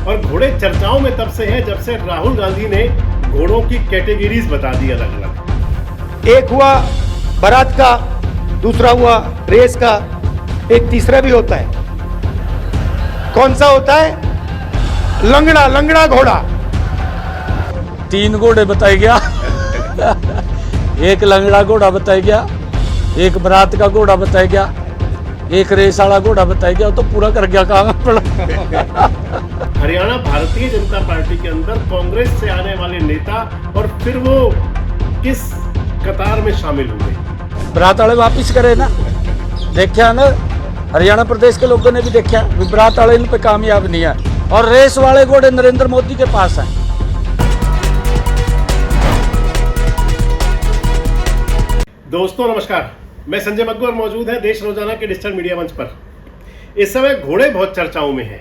और घोड़े चर्चाओं में तब से हैं जब से राहुल गांधी ने घोड़ों की कैटेगरीज बता दी अलग अलग। एक हुआ बारात का, दूसरा हुआ रेस का, एक तीसरा भी होता है। कौन सा होता है? लंगड़ा, लंगड़ा घोड़ा। 3 घोड़े बताया गया। एक लंगड़ा घोड़ा बताया गया, एक बारात का घोड़ा बताया गया, एक रेस वाला घोड़ा बताया गया। तो पूरा कर गया काम अपना। हरियाणा भारतीय जनता पार्टी के अंदर कांग्रेस से आने वाले नेता और फिर वो किस कतार में शामिल हुए? बारात वाले वापिस करे ना, देखा ना, हरियाणा प्रदेश के लोगों ने भी देखा, बारात वाले इन पे कामयाब नहीं है। और रेस वाले घोड़े नरेंद्र मोदी के पास हैं। दोस्तों नमस्कार, मैं संजय मग्गू और मौजूद है देश रोजाना के डिजिटल मीडिया मंच पर। इस समय घोड़े बहुत चर्चाओं में हैं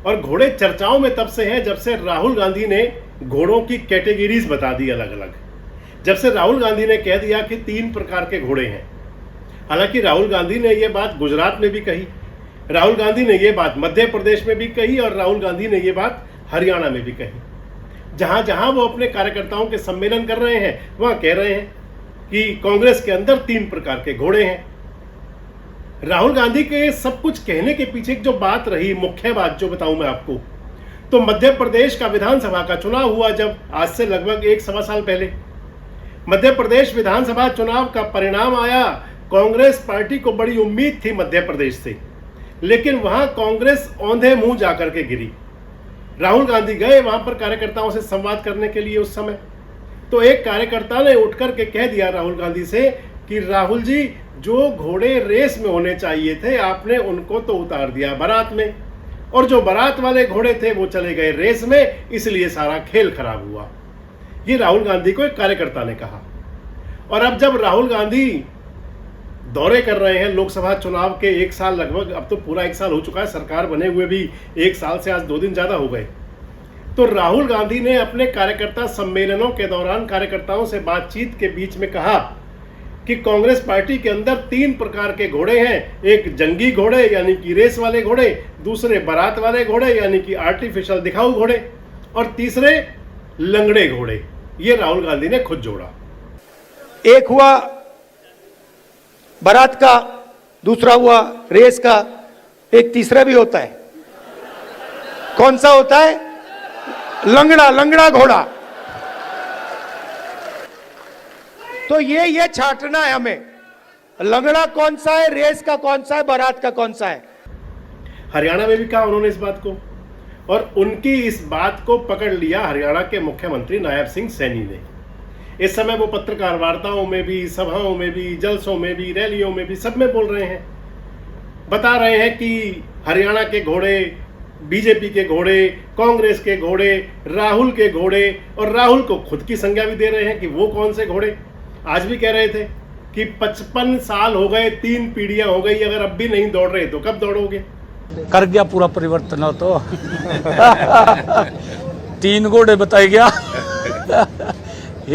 और घोड़े चर्चाओं में तब से हैं जब से राहुल गांधी ने घोड़ों की कैटेगरीज बता दी अलग अलग। जब से राहुल गांधी ने कह दिया कि 3 प्रकार के घोड़े हैं। हालांकि राहुल गांधी ने यह बात गुजरात में भी कही, राहुल गांधी ने यह बात मध्य प्रदेश में भी कही और राहुल गांधी ने यह बात हरियाणा में भी कही। जहां जहां वो अपने कार्यकर्ताओं के सम्मेलन कर रहे हैं वहां कह रहे हैं कि कांग्रेस के अंदर 3 प्रकार के घोड़े हैं। राहुल गांधी के सब कुछ कहने के पीछे जो बात रही, मुख्य बात जो बताऊं मैं आपको, तो मध्य प्रदेश का विधानसभा का चुनाव हुआ जब आज से लगभग 1-1.25 साल पहले मध्य प्रदेश विधानसभा चुनाव का परिणाम आया। कांग्रेस पार्टी को बड़ी उम्मीद थी मध्य प्रदेश से, लेकिन वहां कांग्रेस औंधे मुंह जाकर के गिरी। राहुल गांधी गए वहां पर कार्यकर्ताओं से संवाद करने के लिए। उस समय तो एक कार्यकर्ता ने उठकर के कह दिया राहुल गांधी से कि राहुल जी, जो घोड़े रेस में होने चाहिए थे आपने उनको तो उतार दिया बारात में, और जो बारात वाले घोड़े थे वो चले गए रेस में, इसलिए सारा खेल खराब हुआ। ये राहुल गांधी को एक कार्यकर्ता ने कहा। और अब जब राहुल गांधी दौरे कर रहे हैं लोकसभा चुनाव के 1 साल, लगभग अब तो पूरा 1 साल हो चुका है, सरकार बने हुए भी 1 साल से आज 2 दिन ज्यादा हो गए, तो राहुल गांधी ने अपने कार्यकर्ता सम्मेलनों के दौरान कार्यकर्ताओं से बातचीत के बीच में कहा कि कांग्रेस पार्टी के अंदर 3 प्रकार के घोड़े हैं। एक जंगी घोड़े यानी कि रेस वाले घोड़े, दूसरे बारात वाले घोड़े यानी कि आर्टिफिशियल दिखाऊ घोड़े, और तीसरे लंगड़े घोड़े। ये राहुल गांधी ने खुद जोड़ा। एक हुआ बारात का, दूसरा हुआ रेस का, एक तीसरा भी होता है। कौन सा होता है? लंगड़ा, लंगड़ा घोड़ा। तो ये छांटना है हमें, लंगड़ा कौन सा है, रेस का कौन सा है, बारात का कौन सा है। हरियाणा में भी कहा उन्होंने इस बात को, और उनकी इस बात को पकड़ लिया हरियाणा के मुख्यमंत्री नायब सिंह सैनी ने। इस समय वो पत्रकार वार्ताओं में भी, सभाओं में भी, जलसों में भी, रैलियों में भी, सब में बोल रहे हैं, बता रहे हैं कि हरियाणा के घोड़े, बीजेपी के घोड़े, कांग्रेस के घोड़े, राहुल के घोड़े, और राहुल को खुद की संज्ञा भी दे रहे हैं कि वो कौन से घोड़े। आज भी कह रहे थे कि 55 साल हो गए, 3 पीढ़ियां हो गई, अगर अब भी नहीं दौड़ रहे तो कब दौड़ोगे? कर गया पूरा परिवर्तन हो तो। 3 घोड़े बताया गया,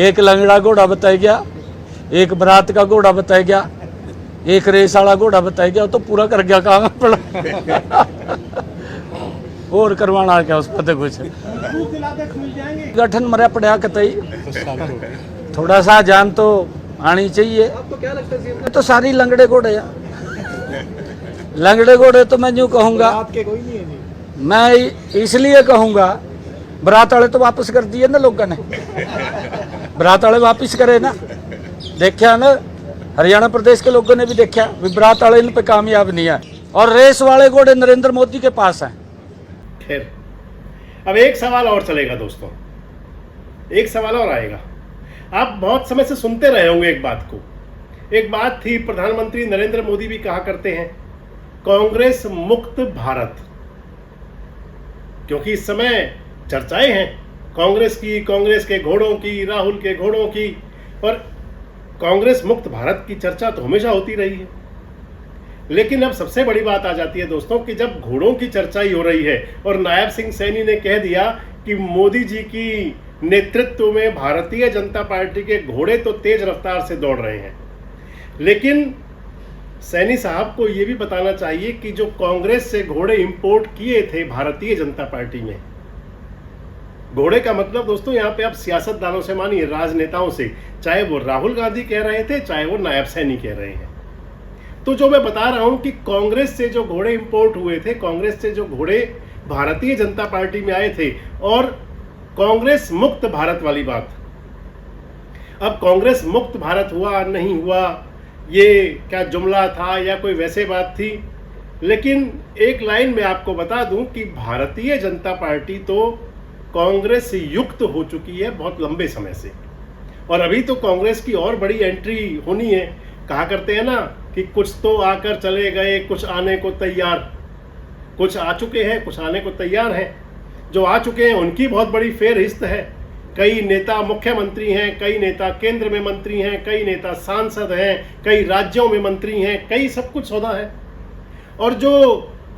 एक लंगड़ा घोड़ा बताया गया, एक बारात का घोड़ा बताया गया, एक रेस वाला घोड़ा बताया गया। तो पूरा कर गया काम अपना। और करवाना क्या उस पर कुछ गठन मरा पड़ा कतई, थोड़ा सा जान तो आनी चाहिए। आपको क्या लगता है? तो सारी लंगड़े घोड़े हैं। लंगड़े घोड़े तो मैं यूं कहूंगा, मैं इसलिए कहूंगा, बारात वाले तो वापस कर दिए ना लोगों ने। बारात वाले वापस करे ना, देखा ना, हरियाणा प्रदेश के लोगों ने भी देखा, बारात वाले इन पे कामयाब नहीं है। और रेस वाले घोड़े नरेंद्र मोदी के पास हैं। खैर, अब एक सवाल और चलेगा दोस्तों, एक सवाल और आएगा। आप बहुत समय से सुनते रहे होंगे एक बात को। एक बात थी, प्रधानमंत्री नरेंद्र मोदी भी कहा करते हैं, कांग्रेस मुक्त भारत, क्योंकि इस समय चर्चाएं हैं कांग्रेस की, कांग्रेस के घोड़ों की, राहुल के घोड़ों की, और कांग्रेस मुक्त भारत की चर्चा तो हमेशा होती रही है। लेकिन अब सबसे बड़ी बात आ जाती है दोस्तों कि जब घोड़ों की चर्चा ही हो रही है और नायब सिंह सैनी ने कह दिया कि मोदी जी की नेतृत्व में भारतीय जनता पार्टी के घोड़े तो तेज रफ्तार से दौड़ रहे हैं, लेकिन सैनी साहब को ये भी बताना चाहिए कि जो कांग्रेस से घोड़े इंपोर्ट किए थे भारतीय जनता पार्टी में, घोड़े का मतलब दोस्तों यहाँ पे आप सियासतदानों से मानिए, राजनेताओं से, चाहे वो राहुल गांधी कह रहे थे, चाहे वो नायब सैनी कह रहे हैं। तो जो मैं बता रहा हूं कि कांग्रेस से जो घोड़े इंपोर्ट हुए थे, कांग्रेस से जो घोड़े भारतीय जनता पार्टी में आए थे, और कांग्रेस मुक्त भारत वाली बात। अब कांग्रेस मुक्त भारत हुआ नहीं हुआ, ये क्या जुमला था या कोई वैसे बात थी, लेकिन एक लाइन में आपको बता दूं कि भारतीय जनता पार्टी तो कांग्रेस से युक्त हो चुकी है बहुत लंबे समय से, और अभी तो कांग्रेस की और बड़ी एंट्री होनी है। कहा करते हैं ना कि कुछ तो आकर चले गए, कुछ आने को तैयार। कुछ आ चुके हैं, कुछ आने को तैयार हैं। जो आ चुके हैं उनकी बहुत बड़ी फेरहिस्त है। कई नेता मुख्यमंत्री हैं, कई नेता केंद्र में मंत्री हैं, कई नेता सांसद हैं, कई राज्यों में मंत्री हैं, कई सब कुछ सौदा है। और जो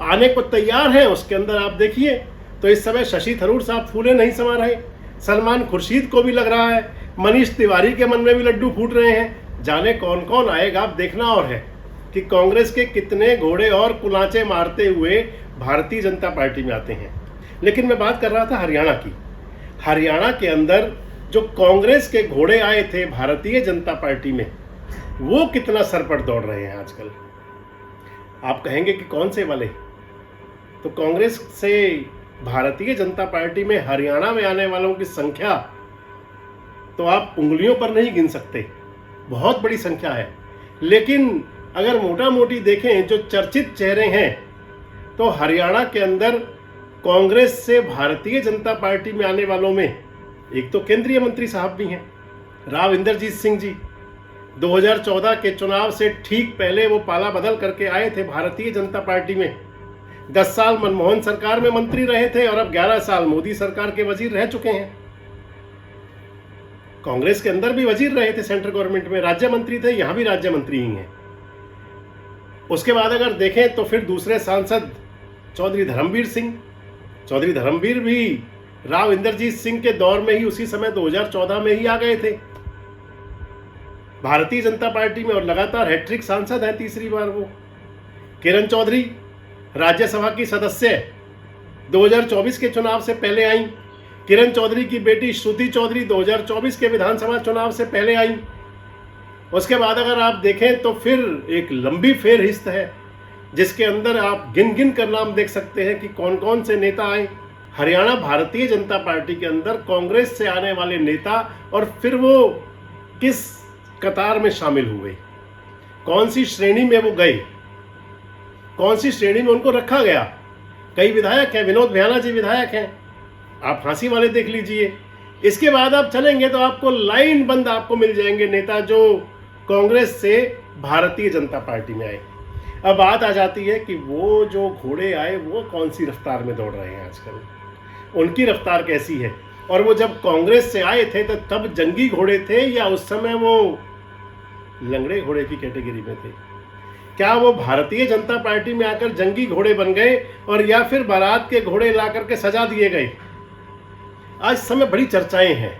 आने को तैयार है उसके अंदर आप देखिए तो इस समय शशि थरूर साहब फूले नहीं समा रहे, सलमान खुर्शीद को भी लग रहा है, मनीष तिवारी के मन में भी लड्डू फूट रहे हैं। जाने कौन कौन आएगा, आप देखना और है कि कांग्रेस के कितने घोड़े और कुलांचे मारते हुए भारतीय जनता पार्टी में आते हैं। लेकिन मैं बात कर रहा था हरियाणा की। हरियाणा के अंदर जो कांग्रेस के घोड़े आए थे भारतीय जनता पार्टी में, वो कितना सर पर दौड़ रहे हैं आजकल। आप कहेंगे कि कौन से वाले? तो कांग्रेस से भारतीय जनता पार्टी में हरियाणा में आने वालों की संख्या तो आप उंगलियों पर नहीं गिन सकते, बहुत बड़ी संख्या है। लेकिन अगर मोटा मोटी देखें जो चर्चित चेहरे हैं, तो हरियाणा के अंदर कांग्रेस से भारतीय जनता पार्टी में आने वालों में एक तो केंद्रीय मंत्री साहब भी हैं, राव इंदरजीत सिंह जी। 2014 के चुनाव से ठीक पहले वो पाला बदल करके आए थे भारतीय जनता पार्टी में। 10 साल मनमोहन सरकार में मंत्री रहे थे और अब 11 साल मोदी सरकार के वजीर रह चुके हैं। कांग्रेस के अंदर भी वजीर रहे थे, सेंट्रल गवर्नमेंट में राज्य मंत्री थे, यहां भी राज्य मंत्री ही हैं। उसके बाद अगर देखें तो फिर दूसरे सांसद चौधरी धर्मवीर सिंह, चौधरी धर्मवीर भी राव इंदरजीत सिंह के दौर में ही उसी समय 2014 में ही आ गए थे भारतीय जनता पार्टी में, और लगातार हैट्रिक सांसद हैं, तीसरी बार वो। किरण चौधरी राज्यसभा की सदस्य 2024 के चुनाव से पहले आई। किरण चौधरी की बेटी श्रुति चौधरी 2024 के विधानसभा चुनाव से पहले आई। उसके बाद अगर आप देखें तो फिर एक लंबी फेरहिस्त है जिसके अंदर आप गिन गिन कर नाम देख सकते हैं कि कौन कौन से नेता आए। हरियाणा भारतीय जनता पार्टी के अंदर कांग्रेस से आने वाले नेता, और फिर वो किस कतार में शामिल हुए, कौन सी श्रेणी में वो गए, कौन सी श्रेणी में उनको रखा गया। कई विधायक हैं, विनोद भयाना जी विधायक हैं, आप फांसी वाले देख लीजिए। इसके बाद आप चलेंगे तो आपको लाइन बंद आपको मिल जाएंगे नेता जो कांग्रेस से भारतीय जनता पार्टी में आए। अब बात आ जाती है कि वो जो घोड़े आए वो कौन सी रफ्तार में दौड़ रहे हैं आजकल, उनकी रफ्तार कैसी है, और वो जब कांग्रेस से आए थे तो तब जंगी घोड़े थे या उस समय वो लंगड़े घोड़े की कैटेगरी में थे? क्या वो भारतीय जनता पार्टी में आकर जंगी घोड़े बन गए, और या फिर बारात के घोड़े ला करके सजा दिए गए? आज समय बड़ी चर्चाएं हैं,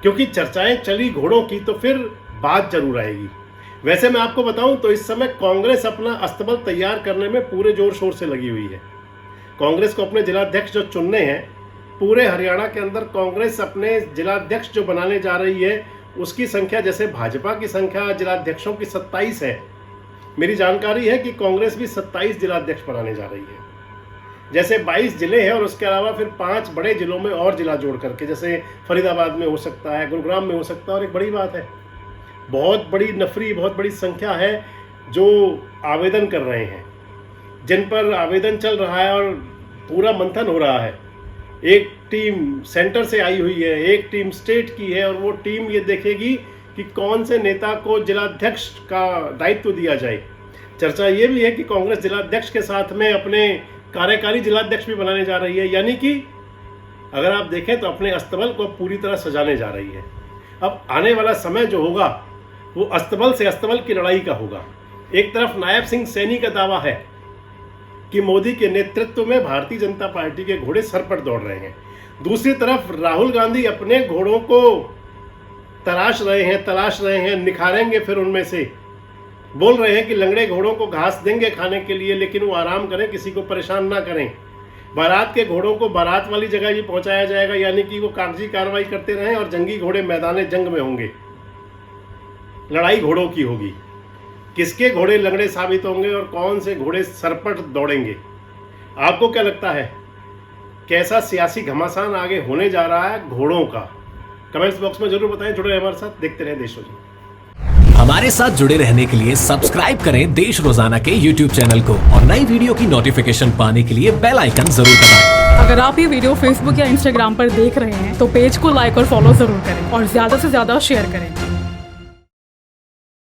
क्योंकि चर्चाएं चली घोड़ों की तो फिर बात जरूर आएगी। वैसे मैं आपको बताऊं तो इस समय कांग्रेस अपना अस्तबल तैयार करने में पूरे जोर शोर से लगी हुई है। कांग्रेस को अपने जिलाध्यक्ष जो चुनने हैं, पूरे हरियाणा के अंदर कांग्रेस अपने जिलाध्यक्ष जो बनाने जा रही है उसकी संख्या, जैसे भाजपा की संख्या जिलाध्यक्षों की 27 है, मेरी जानकारी है कि कांग्रेस भी 27 जिलाध्यक्ष बनाने जा रही है। जैसे 22 जिले हैं और उसके अलावा फिर 5 बड़े जिलों में और जिला जोड़ करके, जैसे फरीदाबाद में हो सकता है, गुरुग्राम में हो सकता है। और एक बड़ी बात है, बहुत बड़ी नफरी, बहुत बड़ी संख्या है जो आवेदन कर रहे हैं, जिन पर आवेदन चल रहा है और पूरा मंथन हो रहा है। एक टीम सेंटर से आई हुई है, एक टीम स्टेट की है, और वो टीम ये देखेगी कि कौन से नेता को जिलाध्यक्ष का दायित्व दिया जाए। चर्चा ये भी है कि कांग्रेस जिलाध्यक्ष के साथ में अपने कार्यकारी जिलाध्यक्ष भी बनाने जा रही है, यानी कि अगर आप देखें तो अपने अस्तबल को पूरी तरह सजाने जा रही है। अब आने वाला समय जो होगा वो अस्तबल से अस्तबल की लड़ाई का होगा। एक तरफ नायब सिंह सैनी का दावा है कि मोदी के नेतृत्व में भारतीय जनता पार्टी के घोड़े सर पर दौड़ रहे हैं, दूसरी तरफ राहुल गांधी अपने घोड़ों को तलाश रहे हैं, निखारेंगे फिर उनमें से बोल रहे हैं कि लंगड़े घोड़ों को घास देंगे खाने के लिए, लेकिन वो आराम करें, किसी को परेशान ना करें। बारात के घोड़ों को बारात वाली जगह ही पहुंचाया जाएगा, यानी कि वो कागजी कार्रवाई करते रहें और जंगी घोड़े मैदान जंग में होंगे। लड़ाई घोड़ों की होगी। किसके घोड़े लंगड़े साबित होंगे और कौन से घोड़े सरपट दौड़ेंगे? आपको क्या लगता है कैसा सियासी घमासान आगे होने जा रहा है घोड़ों का? कमेंट्स बॉक्स में जरूर बताएं। जुड़े रहें हमारे साथ, देखते रहें देश रोजाना। हमारे साथ जुड़े रहने के लिए सब्सक्राइब करें देश रोजाना के YouTube चैनल को और नई वीडियो की नोटिफिकेशन पाने के लिए बेल आइकन जरूर दबाएं। अगर आप ये वीडियो Facebook या Instagram पर देख रहे हैं तो पेज को लाइक और फॉलो जरूर करें और ज्यादा से ज्यादा शेयर करें।